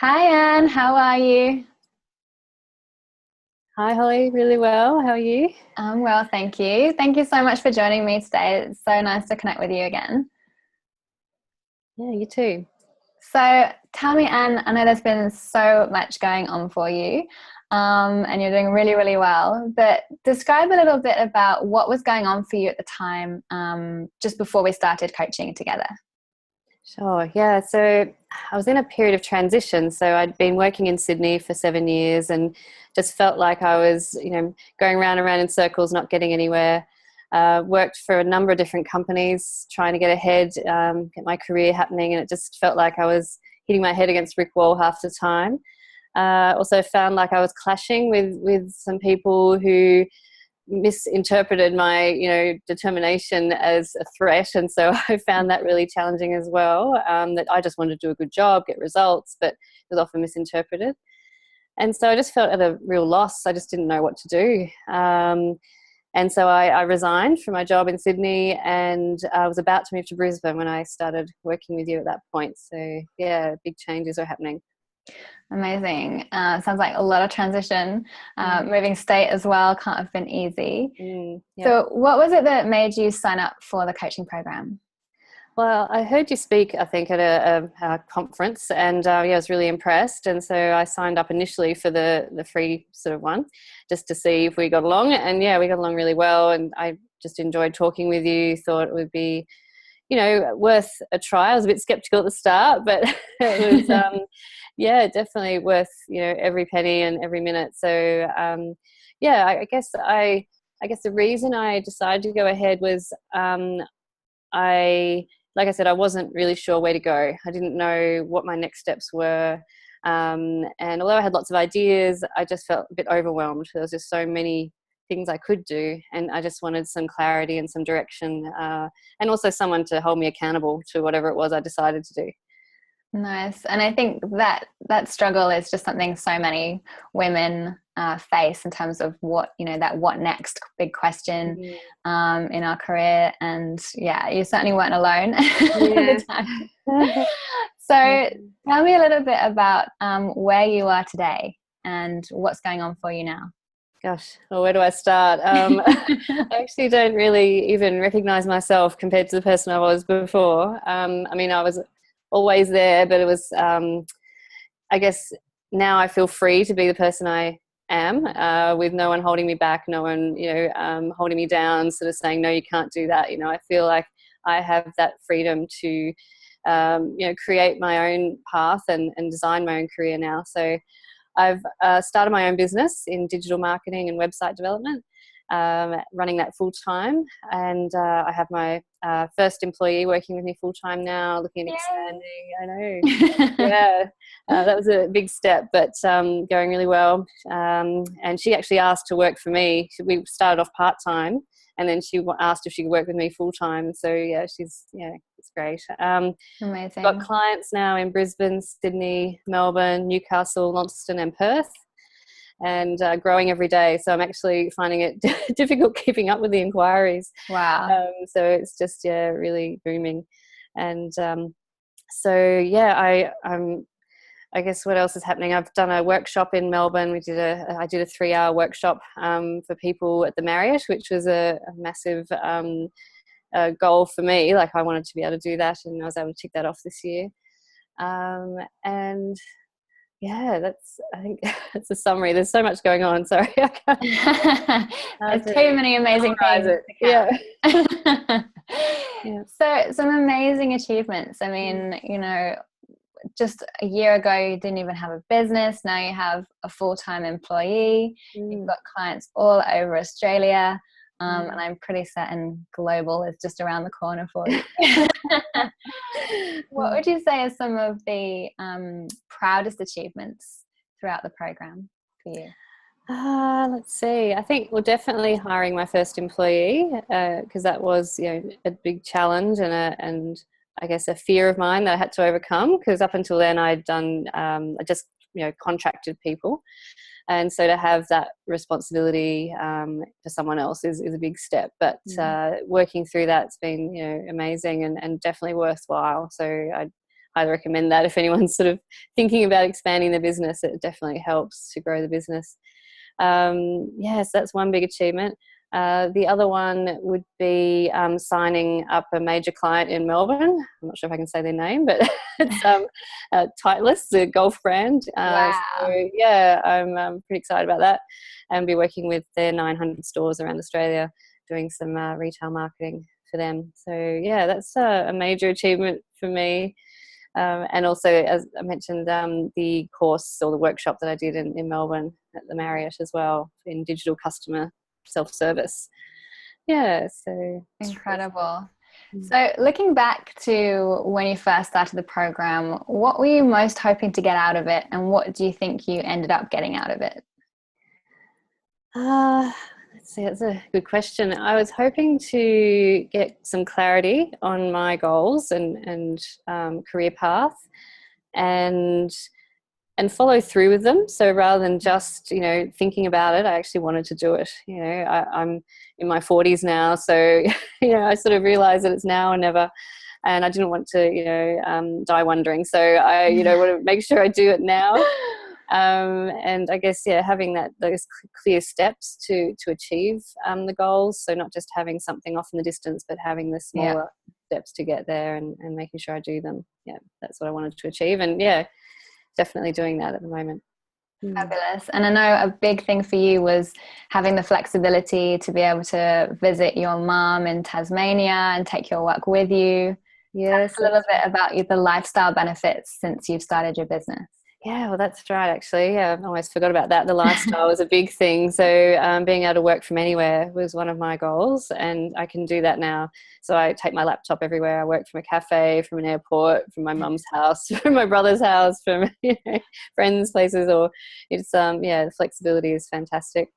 Hi Anne, how are you? Hi, Holly. Really well. How are you? I'm well, thank you. Thank you so much for joining me today. It's so nice to connect with you again. Yeah, you too. So, tell me, Anne, I know there's been so much going on for you, and you're doing really, really well. But describe a little bit about what was going on for you at the time, just before we started coaching together. Sure. Yeah. So I was in a period of transition. So I'd been working in Sydney for 7 years and just felt like I was, going round and round in circles, not getting anywhere. Worked for a number of different companies, trying to get ahead, get my career happening, and it just felt like I was hitting my head against a brick wall half the time. Also found like I was clashing with some people who misinterpreted my determination as a threat, and so I found that really challenging as well. That I just wanted to do a good job, get results, but it was often misinterpreted, and so I just felt at a real loss. I just didn't know what to do. And so I resigned from my job in Sydney, and I was about to move to Brisbane when I started working with you at that point. So yeah, big changes are happening. Amazing. Sounds like a lot of transition. Mm. Moving state as well can't have been easy. Yep. So, what was it that made you sign up for the coaching program? Well, I heard you speak, I think, at a conference, and yeah, I was really impressed. And so I signed up initially for the free sort of one, just to see if we got along. And yeah, we got along really well. And I just enjoyed talking with you. Thought it would be, worth a try. I was a bit skeptical at the start, but it was, yeah, definitely worth every penny and every minute. So yeah, I guess the reason I decided to go ahead was I like I said, I wasn't really sure where to go. I didn't know what my next steps were. And although I had lots of ideas, I just felt a bit overwhelmed. There was just so many things I could do, and I just wanted some clarity and some direction, and also someone to hold me accountable to whatever it was I decided to do. Nice. And I think that struggle is just something so many women face in terms of that what next big question Mm. in our career. And yeah, you certainly weren't alone at Yeah. the time. So tell me a little bit about where you are today and what's going on for you now. Gosh, well, where do I start? I actually don't really even recognize myself compared to the person I was before. I mean, I was always there, but it was, I guess now I feel free to be the person I am, with no one holding me back, no one, holding me down, sort of saying, no, you can't do that. I feel like I have that freedom to, create my own path and design my own career now. So I've started my own business in digital marketing and website development, running that full time. And I have my first employee working with me full time now, looking at Yay. expanding. I know. Yeah, that was a big step, but going really well. And she actually asked to work for me. We started off part time, and then she asked if she could work with me full time. So yeah, it's great. Got Amazing. clients now in Brisbane, Sydney, Melbourne, Newcastle, Launceston, and Perth, and growing every day. So I'm actually finding it difficult keeping up with the inquiries. Wow. So it's just really booming, and so yeah, I guess what else is happening? I've done a workshop in Melbourne. I did a 3-hour workshop for people at the Marriott, which was a massive goal for me. Like I wanted to be able to do that, and I was able to tick that off this year. And yeah, I think that's a summary. There's so much going on. Sorry, I can't There's to too many amazing summarize things it. to Yeah. count. Yeah. So some amazing achievements. I mean, just a year ago you didn't even have a business. Now you have a full-time employee. You've Mm. got clients all over Australia. And Mm. I'm pretty certain global is just around the corner for you. What would you say are some of the proudest achievements throughout the program for you? Let's see. I think, well, definitely hiring my first employee, because that was, a big challenge and I guess a fear of mine that I had to overcome. Because up until then, I just contracted people, and so to have that responsibility for someone else is a big step. But working through that's been amazing and definitely worthwhile. So I highly recommend that if anyone's sort of thinking about expanding their business. It definitely helps to grow the business. Yes, that's one big achievement. The other one would be signing up a major client in Melbourne. I'm not sure if I can say their name, but it's Titleist, the golf brand. Wow. So yeah, I'm pretty excited about that, and be working with their 900 stores around Australia, doing some retail marketing for them. So yeah, that's a major achievement for me. And also, as I mentioned, the course or the workshop that I did in Melbourne at the Marriott as well, in digital customer self-service. Yeah, so Incredible. So looking back to when you first started the program, what were you most hoping to get out of it, and what do you think you ended up getting out of it? Let's see, that's a good question. I was hoping to get some clarity on my goals and career path, and follow through with them. So rather than just, thinking about it, I actually wanted to do it. I'm in my 40s now, so I sort of realized that it's now or never, and I didn't want to die wondering. So I want to make sure I do it now. And I guess having those clear steps to achieve the goals. So not just having something off in the distance, but having the smaller steps to get there, and making sure I do them. Yeah, that's what I wanted to achieve, and definitely doing that at the moment. Fabulous. And I know a big thing for you was having the flexibility to be able to visit your mum in Tasmania and take your work with you. Yes. Tell us a little bit about the lifestyle benefits since you've started your business. Yeah, well, that's right, actually. Yeah, I almost forgot about that. The lifestyle was a big thing. So being able to work from anywhere was one of my goals, and I can do that now. So I take my laptop everywhere. I work from a cafe, from an airport, from my mum's house, from my brother's house, from friends' places. Or it's the flexibility is fantastic.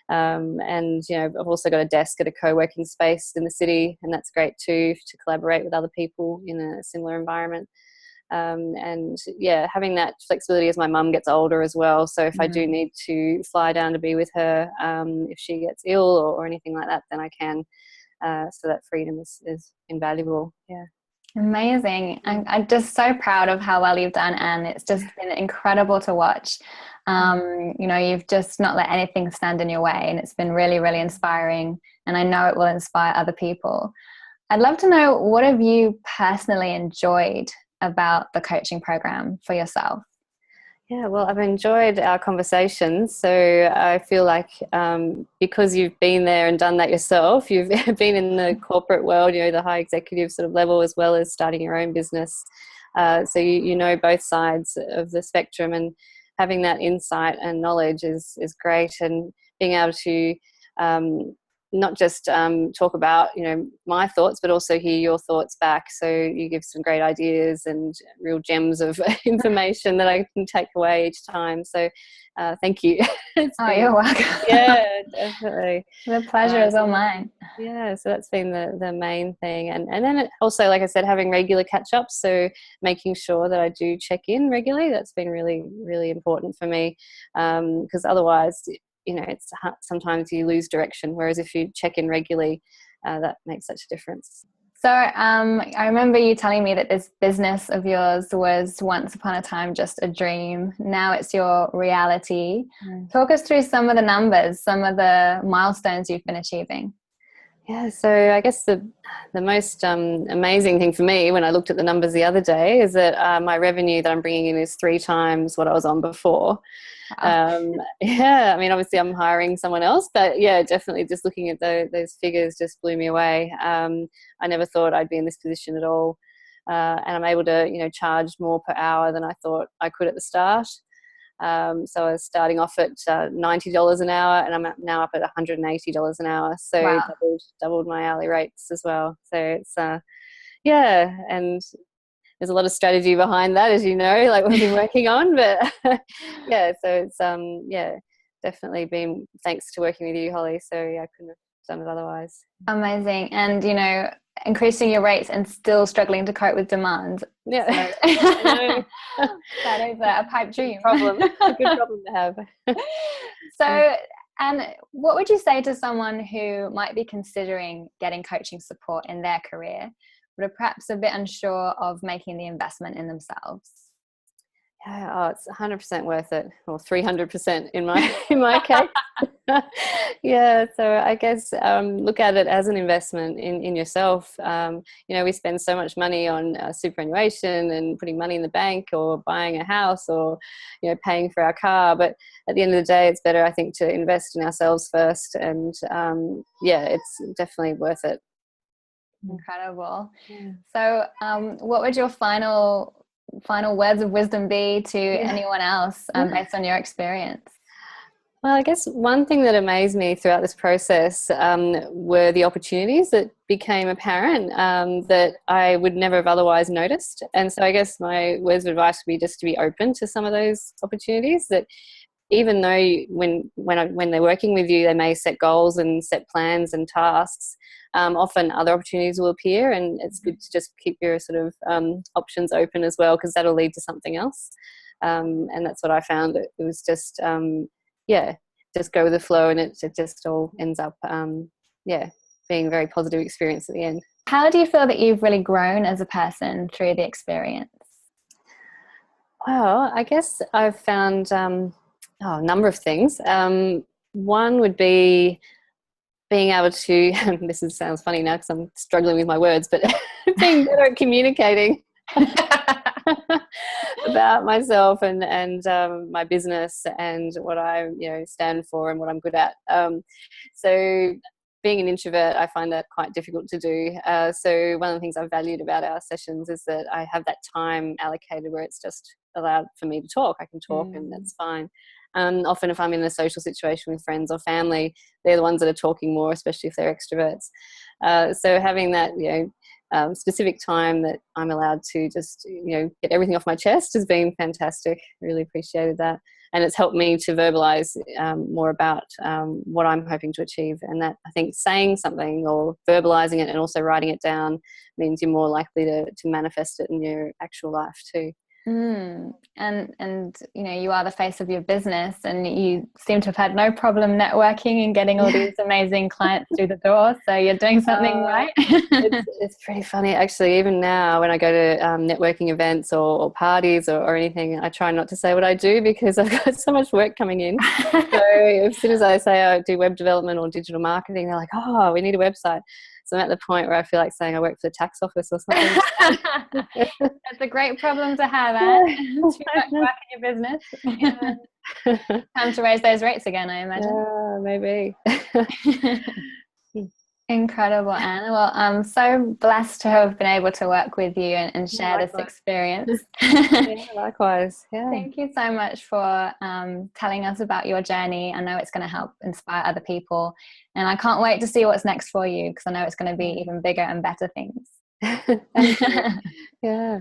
And I've also got a desk at a co-working space in the city, and that's great too, to collaborate with other people in a similar environment. Having that flexibility as my mum gets older as well. So if I do need to fly down to be with her, if she gets ill or anything like that, then I can. So that freedom is invaluable. Yeah. Amazing. I'm just so proud of how well you've done, and it's just been incredible to watch. You've just not let anything stand in your way, and it's been really, really inspiring, and I know it will inspire other people. I'd love to know, what have you personally enjoyed about the coaching program for yourself? Yeah, well, I've enjoyed our conversations. So I feel like because you've been there and done that yourself, you've been in the corporate world, the high executive sort of level, as well as starting your own business. So you know both sides of the spectrum, and having that insight and knowledge is great. And being able to not just talk about my thoughts, but also hear your thoughts back. So you give some great ideas and real gems of information that I can take away each time. So thank you. You're welcome. Yeah, definitely. The pleasure is all mine. Yeah, so that's been the main thing. And then also, like I said, having regular catch-ups, so making sure that I do check in regularly. That's been really, really important for me, because otherwise it's hard, sometimes you lose direction, whereas if you check in regularly, that makes such a difference. So I remember you telling me that this business of yours was once upon a time just a dream. Now it's your reality. Talk us through some of the numbers, some of the milestones you've been achieving. Yeah, so I guess the most amazing thing for me when I looked at the numbers the other day is that my revenue that I'm bringing in is 3 times what I was on before. Wow. I mean, obviously I'm hiring someone else, but yeah, definitely just looking at those figures just blew me away. I never thought I'd be in this position at all. And I'm able to, charge more per hour than I thought I could at the start. So I was starting off at $90 an hour, and I'm now up at $180 an hour. So Wow. doubled my hourly rates as well. So it's and there's a lot of strategy behind that, as you know, like we've been working on. But yeah, so it's definitely been thanks to working with you, Holly. So I couldn't have done it otherwise. Amazing. And increasing your rates and still struggling to cope with demand. Yeah. So, that is a pipe dream. A good problem to have. So, and what would you say to someone who might be considering getting coaching support in their career? but are perhaps a bit unsure of making the investment in themselves? Yeah, oh, it's 100% worth it, or 300% in my case. Yeah, so I guess look at it as an investment in yourself. We spend so much money on superannuation and putting money in the bank, or buying a house, or paying for our car. But at the end of the day, it's better, I think, to invest in ourselves first. And it's definitely worth it. Incredible. Yeah. So, what would your final words of wisdom be to anyone else based on your experience? Well, I guess one thing that amazed me throughout this process were the opportunities that became apparent that I would never have otherwise noticed. And so I guess my words of advice would be just to be open to some of those opportunities, that even though when they're working with you, they may set goals and set plans and tasks, often other opportunities will appear, and it's good to just keep your sort of options open as well, because that'll lead to something else. And that's what I found. It was just just go with the flow, and it just all ends up being a very positive experience at the end. How do you feel that you've really grown as a person through the experience? Well, I guess I've found a number of things. One would be being able to, sounds funny now because I'm struggling with my words, but being better at communicating about myself and my business and what I stand for and what I'm good at. So being an introvert, I find that quite difficult to do. So one of the things I've valued about our sessions is that I have that time allocated where it's just allowed for me to talk. I can talk and that's fine. Often if I'm in a social situation with friends or family, they're the ones that are talking more, especially if they're extroverts. So having that, specific time that I'm allowed to just, get everything off my chest has been fantastic. Really appreciated that. And it's helped me to verbalize more about what I'm hoping to achieve. And that, I think, saying something or verbalizing it and also writing it down means you're more likely to manifest it in your actual life too. And you are the face of your business, and you seem to have had no problem networking and getting all these amazing clients through the door, so you're doing something right. It's pretty funny actually. Even now when I go to networking events or parties or anything, I try not to say what I do because I've got so much work coming in. So as soon as I say I do web development or digital marketing, they're like, oh, we need a website. So I'm at the point where I feel like saying I work for the tax office or something. That's a great problem to have, Anne. Too much work in your business. Time to raise those rates again, I imagine. Yeah, maybe. Incredible, Anne. Well, I'm so blessed to have been able to work with you and share this experience. Likewise. Yeah. Thank you so much for telling us about your journey. I know it's going to help inspire other people, and I can't wait to see what's next for you, because I know it's going to be even bigger and better things. Thank you. Yeah.